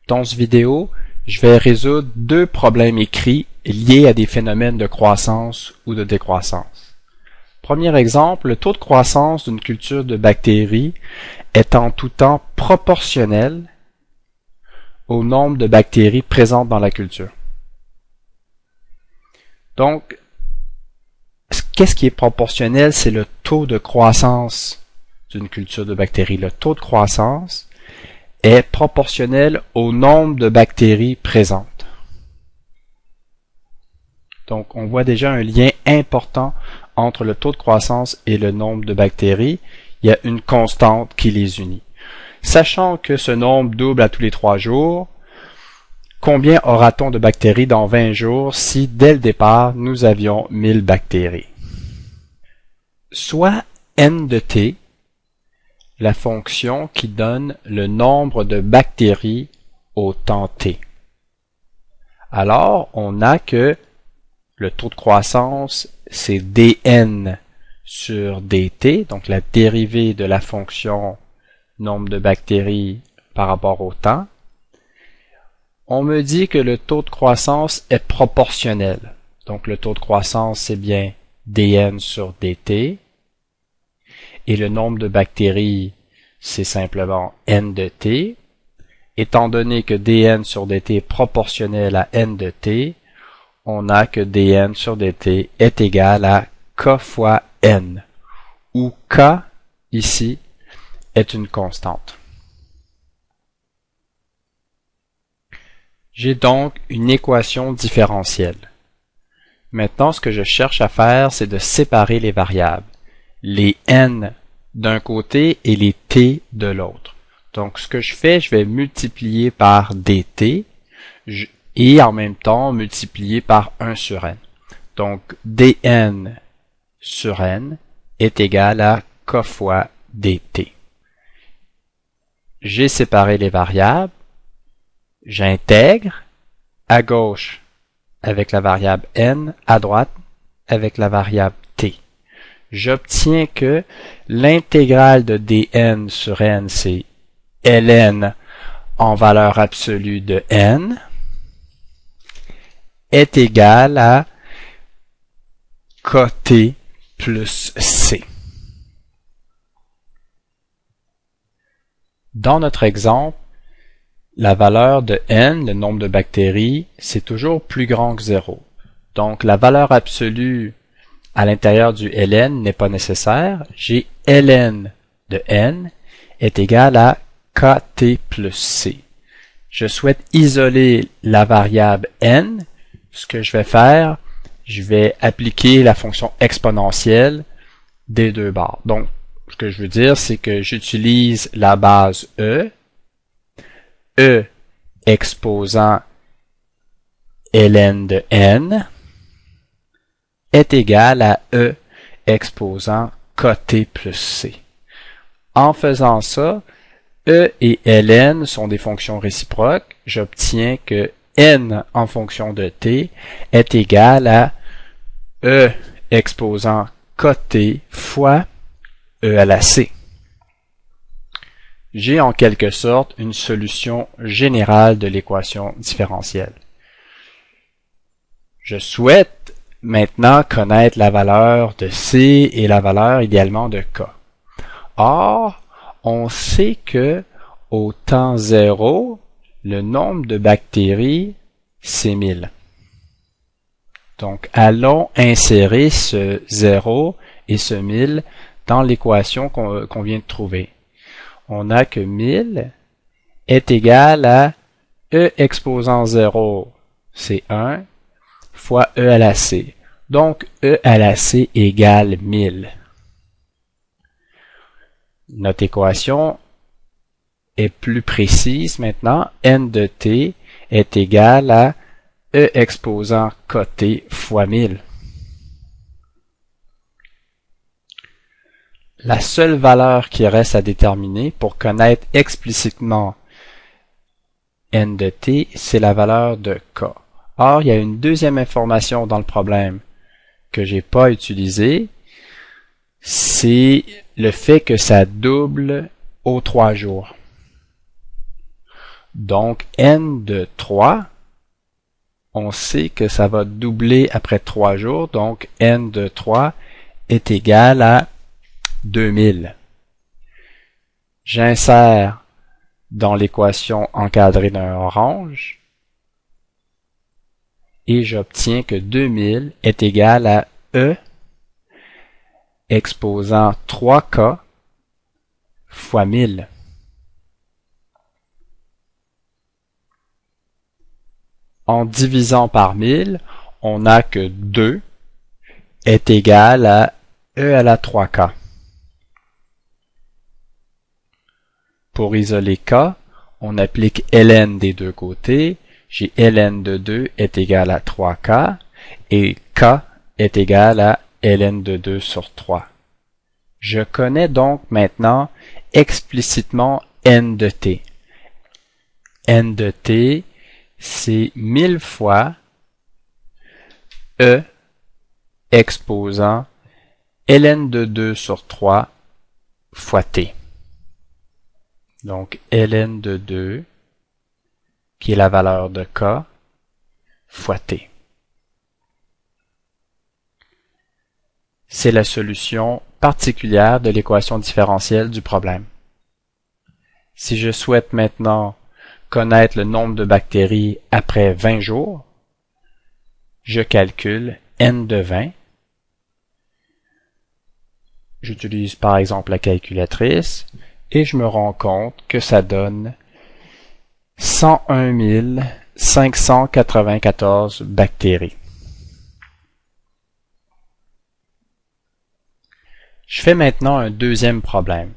Dans cette vidéo, je vais résoudre deux problèmes écrits liés à des phénomènes de croissance ou de décroissance. Premier exemple, le taux de croissance d'une culture de bactéries est en tout temps proportionnel au nombre de bactéries présentes dans la culture. Donc, qu'est-ce qui est proportionnel? C'est le taux de croissance d'une culture de bactéries. Le taux de croissance est proportionnel au nombre de bactéries présentes. Donc, on voit déjà un lien important entre le taux de croissance et le nombre de bactéries. Il y a une constante qui les unit. Sachant que ce nombre double à tous les 3 jours, combien aura-t-on de bactéries dans 20 jours si, dès le départ, nous avions 1000 bactéries? Soit n de t, la fonction qui donne le nombre de bactéries au temps t. Alors, on a que le taux de croissance, c'est dn sur dt, donc la dérivée de la fonction nombre de bactéries par rapport au temps. On me dit que le taux de croissance est proportionnel. Donc le taux de croissance, c'est bien dn sur dt. Et le nombre de bactéries, c'est simplement n de t. Étant donné que dn sur dt est proportionnel à n de t, on a que dn sur dt est égal à k fois n, où k, ici, est une constante. J'ai donc une équation différentielle. Maintenant, ce que je cherche à faire, c'est de séparer les variables, les n d'un côté et les t de l'autre. Donc, ce que je fais, je vais multiplier par dt et en même temps multiplier par 1 sur n. Donc, dn sur n est égal à k fois dt. J'ai séparé les variables. J'intègre à gauche avec la variable n, à droite avec la variable t. J'obtiens que l'intégrale de dn sur n, c'est ln en valeur absolue de n, est égale à kt plus c. Dans notre exemple, la valeur de n, le nombre de bactéries, c'est toujours plus grand que 0. Donc, la valeur absolue à l'intérieur du ln n'est pas nécessaire. J'ai ln de n est égal à kt plus c. Je souhaite isoler la variable n. Ce que je vais faire, je vais appliquer la fonction exponentielle des deux bords. Donc, ce que je veux dire, c'est que j'utilise la base e exposant ln de n est égal à e exposant kt plus c. En faisant ça, e et ln sont des fonctions réciproques. J'obtiens que n en fonction de t est égal à e exposant kt fois e à la c. J'ai en quelque sorte une solution générale de l'équation différentielle. Je souhaite maintenant connaître la valeur de c et la valeur idéalement de k. Or, on sait que au temps 0, le nombre de bactéries, c'est 1000. Donc, allons insérer ce 0 et ce 1000 dans l'équation qu'on vient de trouver. On a que 1000 est égal à e exposant 0, c'est 1, fois e à la c. Donc, e à la c égale 1000. Notre équation est plus précise maintenant. N de t est égal à e exposant kt fois 1000. La seule valeur qui reste à déterminer pour connaître explicitement n de t, c'est la valeur de k. Or, il y a une deuxième information dans le problème que j'ai pas utilisée, c'est le fait que ça double aux 3 jours. Donc, n de 3, on sait que ça va doubler après 3 jours, donc n de 3 est égal à 2000. J'insère dans l'équation encadrée d'un orange et j'obtiens que 2000 est égal à E exposant 3K fois 1000. En divisant par 1000, on a que 2 est égal à E à la 3K. Pour isoler K, on applique ln des deux côtés. J'ai ln de 2 est égal à 3K et K est égal à ln de 2 sur 3. Je connais donc maintenant explicitement n de t. N de t, c'est 1000 fois E exposant ln de 2 sur 3 fois t. Donc ln de 2, qui est la valeur de K, fois t. C'est la solution particulière de l'équation différentielle du problème. Si je souhaite maintenant connaître le nombre de bactéries après 20 jours, je calcule n de 20. J'utilise par exemple la calculatrice et je me rends compte que ça donne 101 594 bactéries. Je fais maintenant un deuxième problème.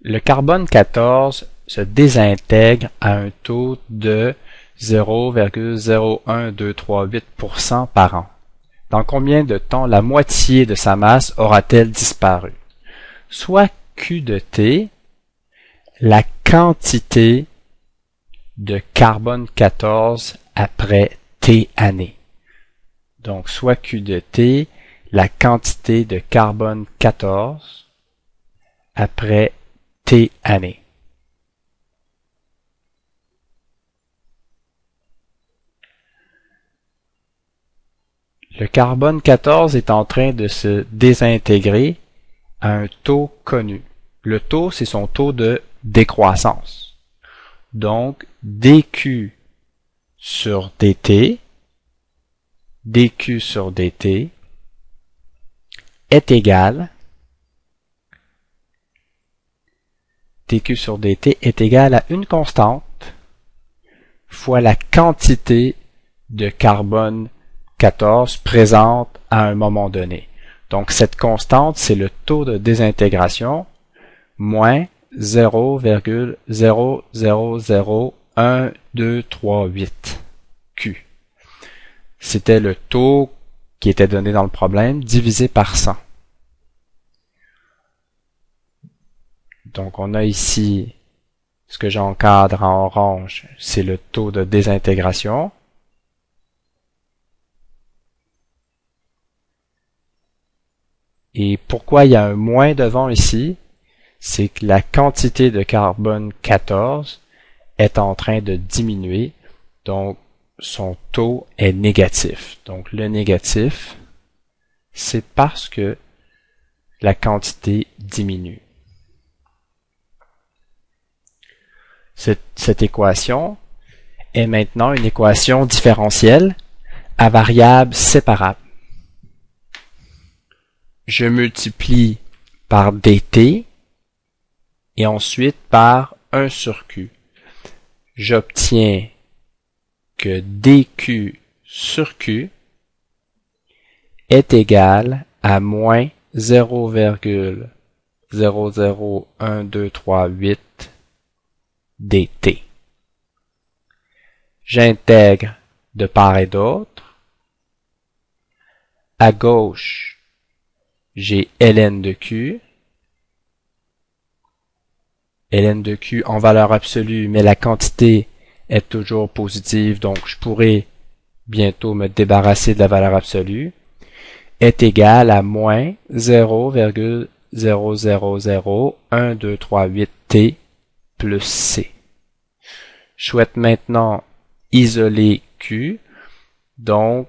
Le carbone 14 se désintègre à un taux de 0,01238% par an. Dans combien de temps la moitié de sa masse aura-t-elle disparu? Soit Q de T, la quantité de carbone 14 après T années. Donc, soit Q de T, la quantité de carbone 14 après T années. Le carbone 14 est en train de se désintégrer à un taux connu. Le taux, c'est son taux de décroissance. Donc, dQ sur dt, dQ sur dt est égal, dQ sur dt est égal à une constante fois la quantité de carbone 14 présente à un moment donné. Donc, cette constante, c'est le taux de désintégration moins 0,001238 Q. C'était le taux qui était donné dans le problème divisé par 100. Donc, on a ici ce que j'encadre en orange, c'est le taux de désintégration. Et pourquoi il y a un moins devant ici? C'est que la quantité de carbone 14 est en train de diminuer, donc son taux est négatif. Donc le négatif, c'est parce que la quantité diminue. Cette équation est maintenant une équation différentielle à variables séparables. Je multiplie par dt et ensuite par 1 sur q. J'obtiens que dq sur q est égal à moins 0,001238 dt. J'intègre de part et d'autre. À gauche, j'ai ln de q. ln de q en valeur absolue, mais la quantité est toujours positive, donc je pourrais bientôt me débarrasser de la valeur absolue, est égal à moins 0,001238t plus c. Je souhaite maintenant isoler Q. Donc,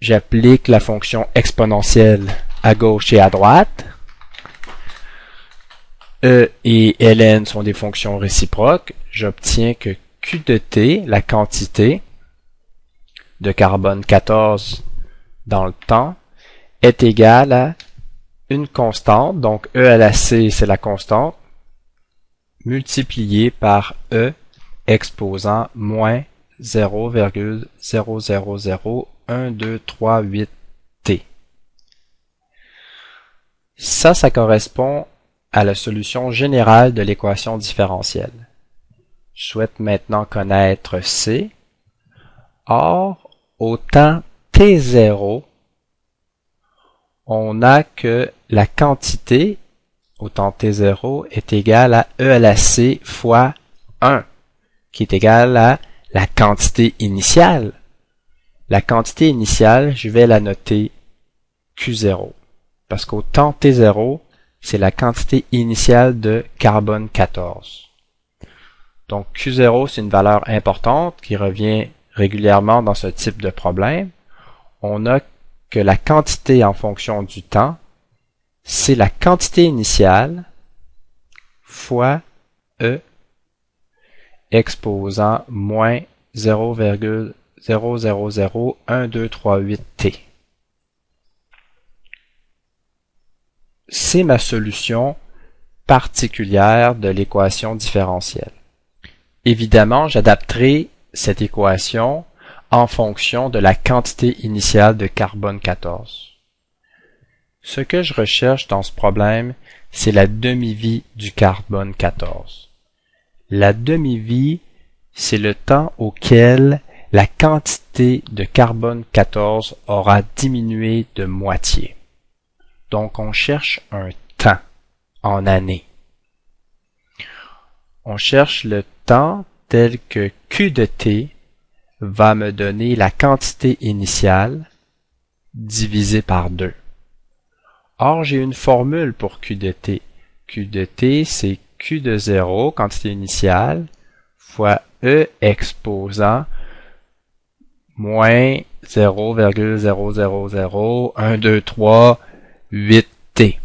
j'applique la fonction exponentielle à gauche et à droite. E et ln sont des fonctions réciproques. J'obtiens que Q de t, la quantité de carbone 14 dans le temps, est égale à une constante, donc E à la C, c'est la constante, multipliée par E exposant moins 0,00012388 t. Ça correspond à la solution générale de l'équation différentielle. Je souhaite maintenant connaître C. Or, au temps t0, on a que la quantité au temps t0 est égale à E à la C fois 1, qui est égal à la quantité initiale. La quantité initiale, je vais la noter Q0, parce qu'au temps t0, c'est la quantité initiale de carbone 14. Donc Q0, c'est une valeur importante qui revient régulièrement dans ce type de problème. On a que la quantité en fonction du temps, c'est la quantité initiale fois E exposant moins 0,00012388 t. C'est ma solution particulière de l'équation différentielle. Évidemment, j'adapterai cette équation en fonction de la quantité initiale de carbone 14. Ce que je recherche dans ce problème, c'est la demi-vie du carbone 14. La demi-vie, c'est le temps auquel la quantité de carbone 14 aura diminué de moitié. Donc, on cherche un temps en années. On cherche le temps tel que Q de t va me donner la quantité initiale divisée par 2. Or, j'ai une formule pour Q de t. Q de t, c'est Q de 0, quantité initiale, fois E exposant moins 0,00012388 t.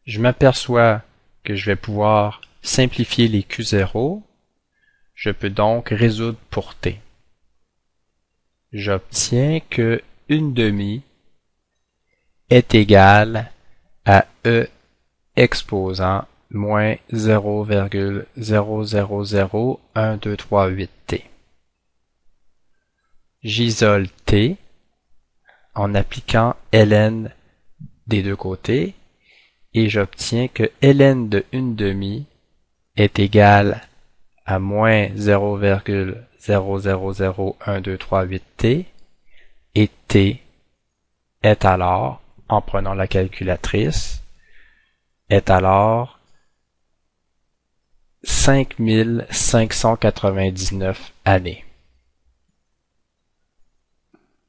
Je m'aperçois que je vais pouvoir simplifier les Q0. Je peux donc résoudre pour t. J'obtiens que une demi est égale à E exposant moins 0,00012388 t. J'isole t en appliquant ln des deux côtés et j'obtiens que ln de une demi est égal à moins 0,00012388 t et t est alors, en prenant la calculatrice, est alors 5599 années.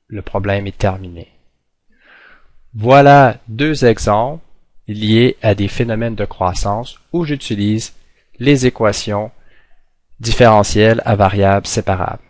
Le problème est terminé. Voilà deux exemples liés à des phénomènes de croissance où j'utilise les équations différentielles à variables séparables.